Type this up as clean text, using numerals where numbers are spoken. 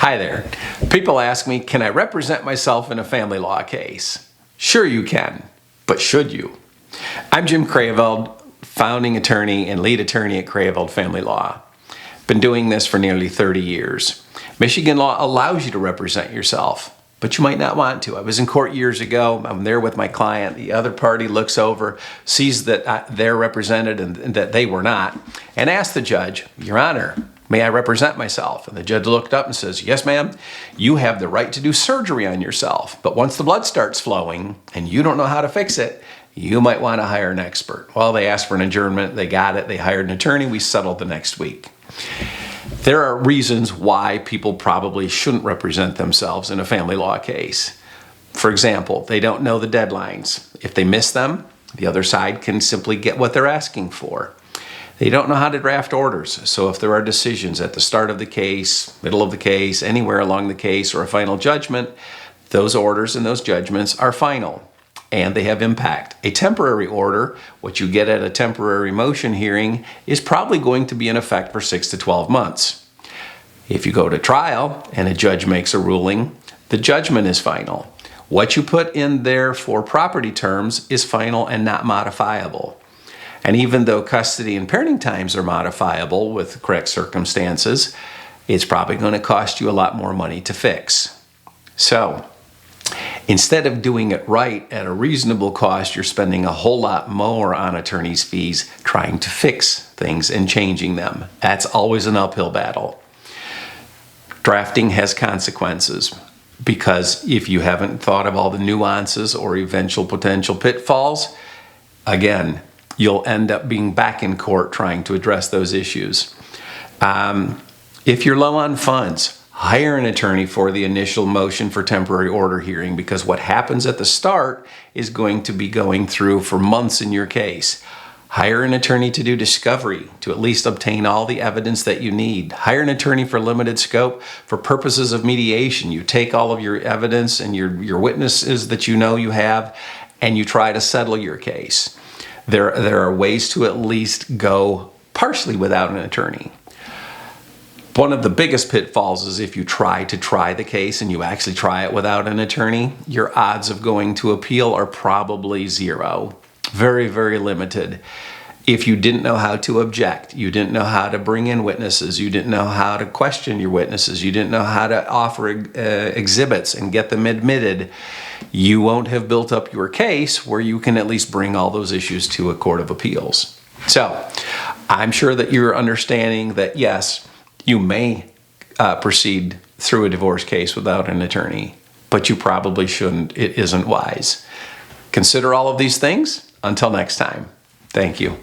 Hi there. People ask me, can I represent myself in a family law case? Sure you can, but should you? I'm Jim Kraayeveld, founding attorney and lead attorney at Kraayeveld Family Law. Been doing this for nearly 30 years. Michigan law allows you to represent yourself, but you might not want to. I was in court years ago. I'm there with my client. The other party looks over, sees that they're represented and that they were not, and asks the judge, Your Honor, may I represent myself? And the judge looked up and says, yes, ma'am, you have the right to do surgery on yourself. But once the blood starts flowing and you don't know how to fix it, you might want to hire an expert. Well, they asked for an adjournment. They got it. They hired an attorney. We settled the next week. There are reasons why people probably shouldn't represent themselves in a family law case. For example, they don't know the deadlines. If they miss them, the other side can simply get what they're asking for. They don't know how to draft orders, so if there are decisions at the start of the case, middle of the case, anywhere along the case, or a final judgment, those orders and those judgments are final, and they have impact. A temporary order, what you get at a temporary motion hearing, is probably going to be in effect for 6 to 12 months. If you go to trial and a judge makes a ruling, the judgment is final. What you put in there for property terms is final and not modifiable. And even though custody and parenting times are modifiable with correct circumstances, it's probably going to cost you a lot more money to fix. So, instead of doing it right at a reasonable cost, you're spending a whole lot more on attorney's fees trying to fix things and changing them. That's always an uphill battle. Drafting has consequences because if you haven't thought of all the nuances or eventual potential pitfalls, again, you'll end up being back in court trying to address those issues. If you're low on funds, hire an attorney for the initial motion for temporary order hearing, because what happens at the start is going to be going through for months in your case. Hire an attorney to do discovery, to at least obtain all the evidence that you need. Hire an attorney for limited scope for purposes of mediation. You take all of your evidence and your witnesses that you know you have, and you try to settle your case. There are ways to at least go partially without an attorney. One of the biggest pitfalls is if you try to try the case and you actually try it without an attorney, your odds of going to appeal are probably zero. Very, very limited. If you didn't know how to object, you didn't know how to bring in witnesses, you didn't know how to question your witnesses, you didn't know how to offer exhibits and get them admitted, you won't have built up your case where you can at least bring all those issues to a court of appeals. So, I'm sure that you're understanding that yes, you may proceed through a divorce case without an attorney, but you probably shouldn't. It isn't wise. Consider all of these things. Until next time, thank you.